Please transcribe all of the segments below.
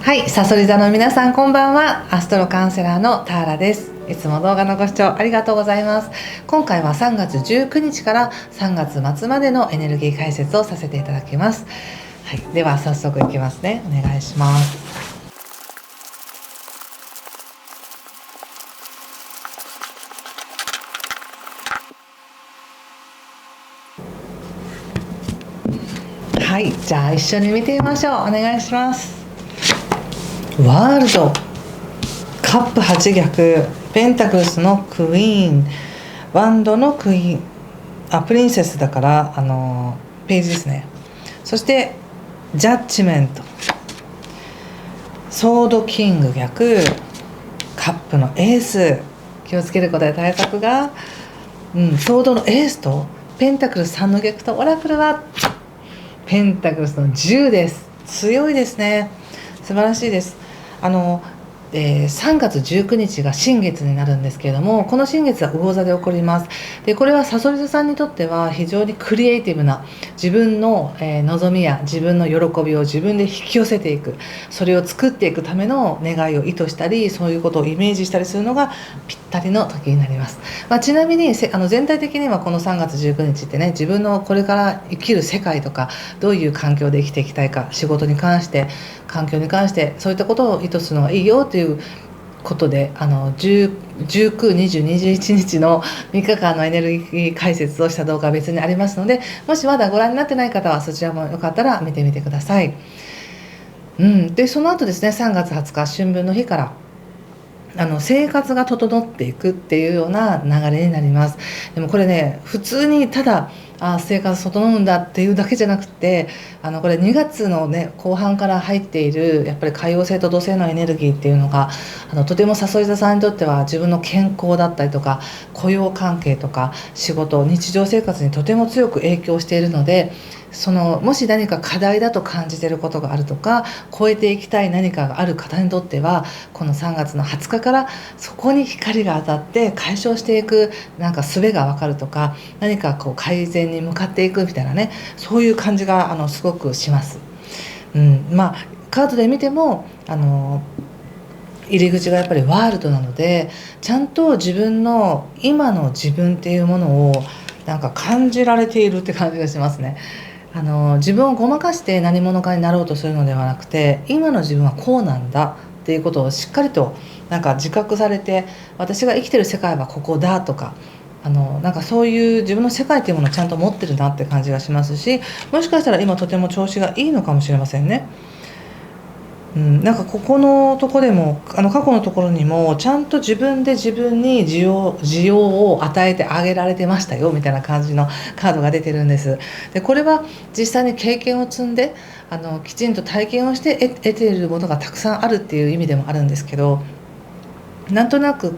はい、さそり座の皆さんこんばんは。アストロカウンセラーのターラです。いつも動画のご視聴ありがとうございます。今回は3月19日から3月末までのエネルギー解説をさせていただきます。はい、では早速いきますね。お願いします。はい、じゃあ一緒に見てみましょう。お願いします。ワールド、カップ8逆、ペンタクルスのクイーン、ワンドのクイーン、プリンセスだからページですね。そしてジャッジメント、ソードキング逆、カップのエース、気をつけることや対策が、ソードのエースとペンタクルス3の逆とオラクルはペンタクルスの10です。強いですね。素晴らしいです。3月19日が新月になるんですけれども、この新月は魚座で起こります。でこれはさそり座さんにとっては非常にクリエイティブな自分の、望みや自分の喜びを自分で引き寄せていく、それを作っていくための願いを意図したり、そういうことをイメージしたりするのがぴったりの時になります。ちなみに全体的にはこの3月19日ってね、自分のこれから生きる世界とか、どういう環境で生きていきたいか、仕事に関して環境に関してそういったことを意図するのがいいよということで、19、20、21日の3日間のエネルギー解説をした動画は別にありますので、もしまだご覧になってない方はそちらもよかったら見てみてください。でその後ですね、3月20日春分の日から生活が整っていくっていうような流れになります。でもこれね、普通にただ生活整うんだっていうだけじゃなくて、これ2月のね後半から入っているやっぱり海王星と土星のエネルギーっていうのがとてもさそり座さんにとっては自分の健康だったりとか雇用関係とか仕事、日常生活にとても強く影響しているので、もし何か課題だと感じていることがあるとか、超えていきたい何かがある方にとっては、この3月の20日からそこに光が当たって解消していくなんか術が分かるとか、何かこう改善に向かっていくみたいなね、そういう感じがすごくします。カードで見ても入り口がやっぱりワールドなので、ちゃんと自分の今の自分っていうものをなんか感じられているって感じがしますね。自分をごまかして何者かになろうとするのではなくて、今の自分はこうなんだっていうことをしっかりとなんか自覚されて、私が生きてる世界はここだとか、なんかそういう自分の世界っていうものをちゃんと持ってるなって感じがしますし、もしかしたら今とても調子がいいのかもしれませんね。なんかここのとこでも過去のところにもちゃんと自分で自分に需要を与えてあげられてましたよみたいな感じのカードが出てるんです。でこれは実際に経験を積んできちんと体験をして得ているものがたくさんあるっていう意味でもあるんですけど、なんとなく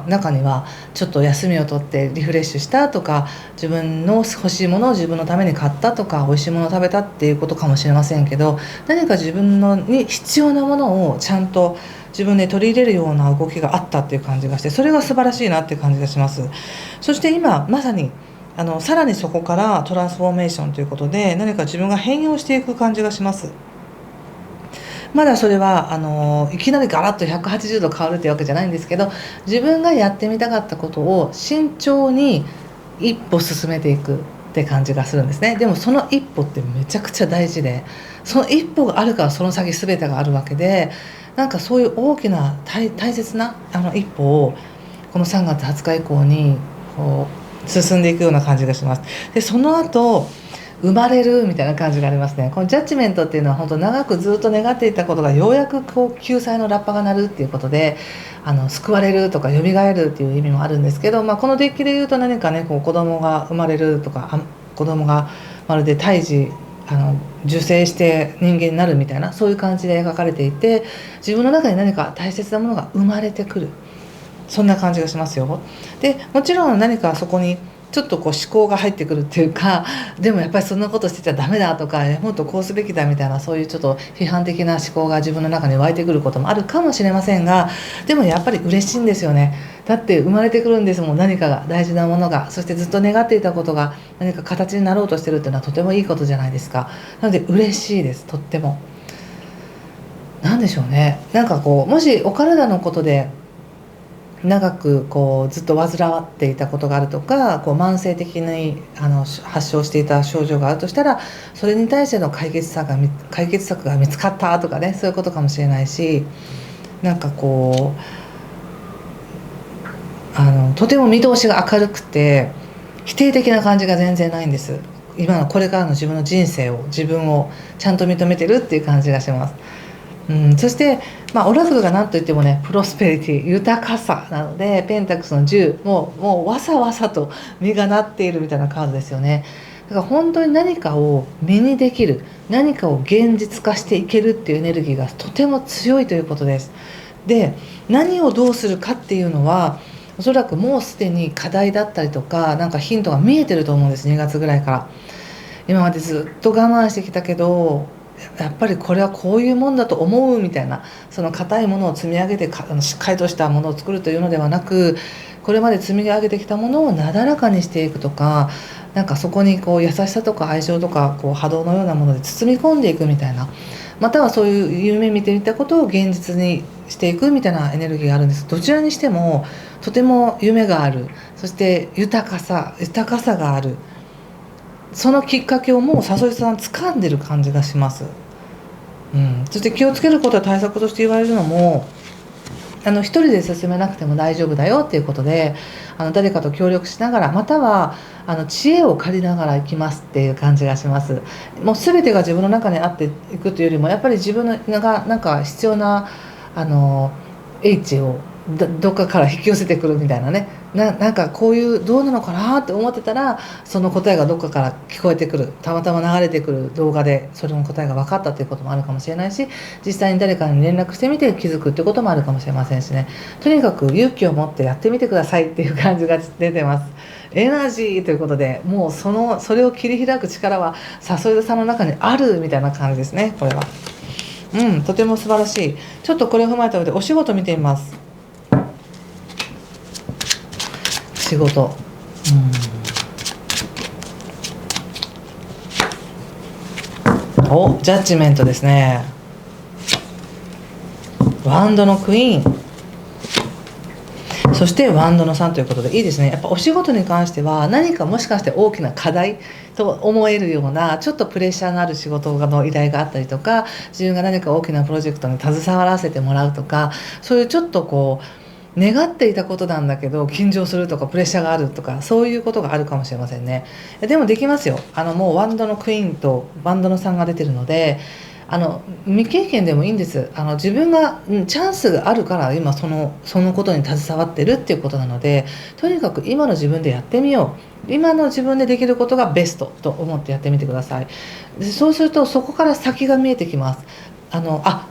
中にはちょっと休みを取ってリフレッシュしたとか、自分の欲しいものを自分のために買ったとか、美味しいものを食べたっていうことかもしれませんけど、何か自分に必要なものをちゃんと自分で取り入れるような動きがあったっていう感じがして、それが素晴らしいなっていう感じがします。そして今まさにさらにそこからトランスフォーメーションということで、何か自分が変容していく感じがします。まだそれはいきなりガラッと180度変わるっていうわけじゃないんですけど、自分がやってみたかったことを慎重に一歩進めていくって感じがするんですね。でもその一歩ってめちゃくちゃ大事で、その一歩があるからその先全てがあるわけで、なんかそういう大きな大切な一歩をこの3月20日以降にこう進んでいくような感じがします。でその後生まれるみたいな感じがありますね。このジャッジメントっていうのは本当長くずっと願っていたことがようやくこう救済のラッパが鳴るっていうことで、救われるとか蘇るっていう意味もあるんですけど、このデッキで言うと何かね、こう子供が生まれるとか、子供がまるで胎児受精して人間になるみたいな、そういう感じで描かれていて、自分の中に何か大切なものが生まれてくる、そんな感じがしますよ。でもちろん何かそこにちょっとこう思考が入ってくるっていうか、でもやっぱりそんなことしてちゃダメだとか、もっとこうすべきだみたいな、そういうちょっと批判的な思考が自分の中に湧いてくることもあるかもしれませんが、でもやっぱり嬉しいんですよね。だって生まれてくるんですもん、何かが、大事なものが。そしてずっと願っていたことが何か形になろうとしてるっていうのはとてもいいことじゃないですか。なので嬉しいです、とっても。なんでしょうね、なんかこうもしお体のことで長くこうずっと患っていたことがあるとか、こう慢性的に発症していた症状があるとしたら、それに対しての解決策が見つかったとかね、そういうことかもしれないし、なんかこうとても見通しが明るくて否定的な感じが全然ないんです。今のこれからの自分の人生を、自分をちゃんと認めてるっていう感じがします。そして、オラクルが何と言ってもね、プロスペリティ、豊かさなので、ペンタクスの10、もうわさわさと実がなっているみたいなカードですよね。だから本当に何かを身にできる、何かを現実化していけるっていうエネルギーがとても強いということです。で、何をどうするかっていうのは、おそらくもうすでに課題だったりとか、なんかヒントが見えてると思うんです。2月ぐらいから。今までずっと我慢してきたけど、やっぱりこれはこういうもんだと思うみたいな、その硬いものを積み上げてしっかりとしたものを作るというのではなく、これまで積み上げてきたものをなだらかにしていくとか、なんかそこにこう優しさとか愛情とかこう波動のようなもので包み込んでいくみたいな、またはそういう夢見ていたことを現実にしていくみたいなエネルギーがあるんです。どちらにしてもとても夢がある、そして豊かさがある、そのきっかけをもうさそりさん掴んでる感じがします。そして気をつけることは対策として言われるのも、一人で進めなくても大丈夫だよっていうことで、誰かと協力しながら、または知恵を借りながら行きますっていう感じがします。もう全てが自分の中にあっていくというよりも、やっぱり自分がなんか必要な英知をどっかから引き寄せてくるみたいなね、なんかこういうどうなのかなって思ってたら、その答えがどっかから聞こえてくる、たまたま流れてくる動画でそれの答えが分かったということもあるかもしれないし、実際に誰かに連絡してみて気づくっていうこともあるかもしれませんしね。とにかく勇気を持ってやってみてくださいっていう感じが出てます。エナジーということで、もうそれを切り開く力はさそり座さんの中にあるみたいな感じですね、これは。とても素晴らしい。ちょっとこれを踏まえた上でお仕事見てみます。仕事、ジャッジメントですね。ワンドのクイーン、そしてワンドの3ということでいいですね。やっぱお仕事に関しては何かもしかして大きな課題と思えるような、ちょっとプレッシャーのある仕事の依頼があったりとか、自分が何か大きなプロジェクトに携わらせてもらうとか、そういうちょっとこう願っていたことなんだけど緊張するとかプレッシャーがあるとか、そういうことがあるかもしれませんね。でもできますよ。もうワンドのクイーンとワンドの3が出てるので、未経験でもいいんです。自分がチャンスがあるから今そのことに携わってるっていうことなので、とにかく今の自分でやってみよう、今の自分でできることがベストと思ってやってみてください。でそうするとそこから先が見えてきます。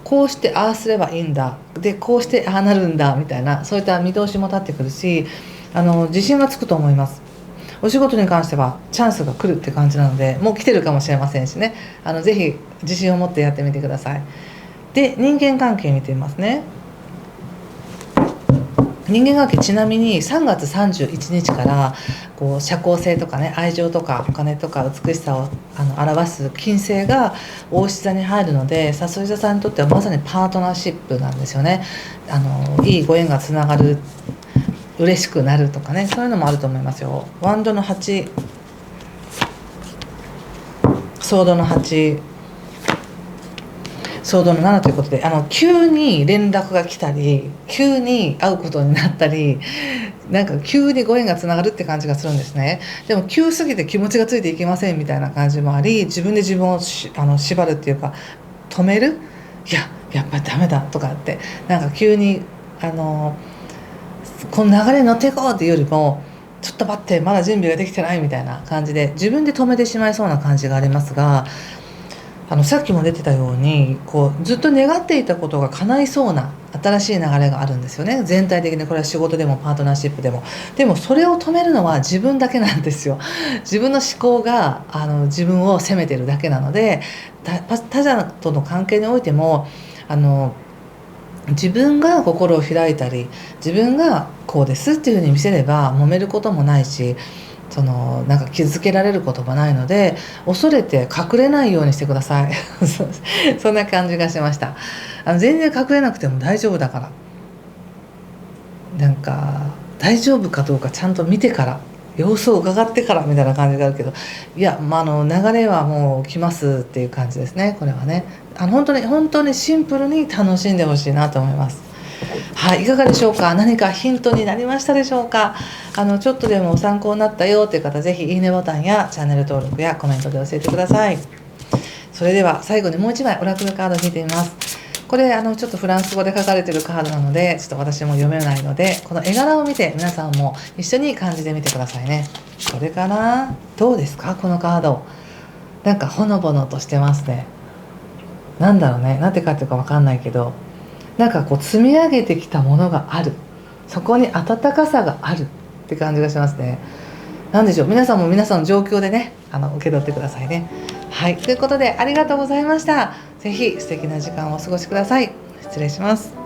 こうしてああすればいいんだ、でこうしてああなるんだみたいな、そういった見通しも立ってくるし、自信がつくと思います。お仕事に関してはチャンスが来るって感じなので、もう来てるかもしれませんしね、ぜひ自信を持ってやってみてください。で、人間関係見てみますね。人間関係、ちなみに3月31日からこう社交性とかね、愛情とかお金とか美しさを表す金星が牡牛座に入るので、さそり座さんにとってはまさにパートナーシップなんですよね。いいご縁がつながる、嬉しくなるとかね、そういうのもあると思いますよ。ワンドの8、ソードの8、ソードの7ということで、急に連絡が来たり、急に会うことになったり、なんか急にご縁がつながるって感じがするんですね。でも急すぎて気持ちがついていけませんみたいな感じもあり、自分で自分を縛るっていうか止める、やっぱりダメだとかって、なんか急にこの流れに乗っていこうっていうよりも、ちょっと待ってまだ準備ができてないみたいな感じで自分で止めてしまいそうな感じがありますが、さっきも出てたようにこうずっと願っていたことが叶いそうな新しい流れがあるんですよね。全体的にこれは仕事でもパートナーシップでも。でもそれを止めるのは自分だけなんですよ。自分の思考が自分を責めてるだけなので、他者との関係においても自分が心を開いたり、自分がこうですっていうふうに見せれば揉めることもないし、なんか傷つけられる言葉ないので、恐れて隠れないようにしてくださいそんな感じがしました。全然隠れなくても大丈夫だから、なんか大丈夫かどうかちゃんと見てから、様子を伺ってからみたいな感じがあるけど、いや、流れはもう来ますっていう感じですね。これはね、本当にシンプルに楽しんでほしいなと思います。はい、いかがでしょうか。何かヒントになりましたでしょうか。ちょっとでも参考になったよという方、ぜひいいねボタンやチャンネル登録やコメントで教えてください。それでは最後にもう一枚オラクルカードを引いてみます。これちょっとフランス語で書かれているカードなので、ちょっと私も読めないので、この絵柄を見て皆さんも一緒に感じてみてくださいね。これかな、どうですか、このカード。なんかほのぼのとしてますね。なんだろうね、なんて書いてるか分かんないけど、なんかこう積み上げてきたものがある、そこに温かさがあるって感じがしますね。なんでしょう、皆さんも皆さんの状況でね、受け取ってくださいね。はい、ということでありがとうございました。ぜひ素敵な時間をお過ごしください。失礼します。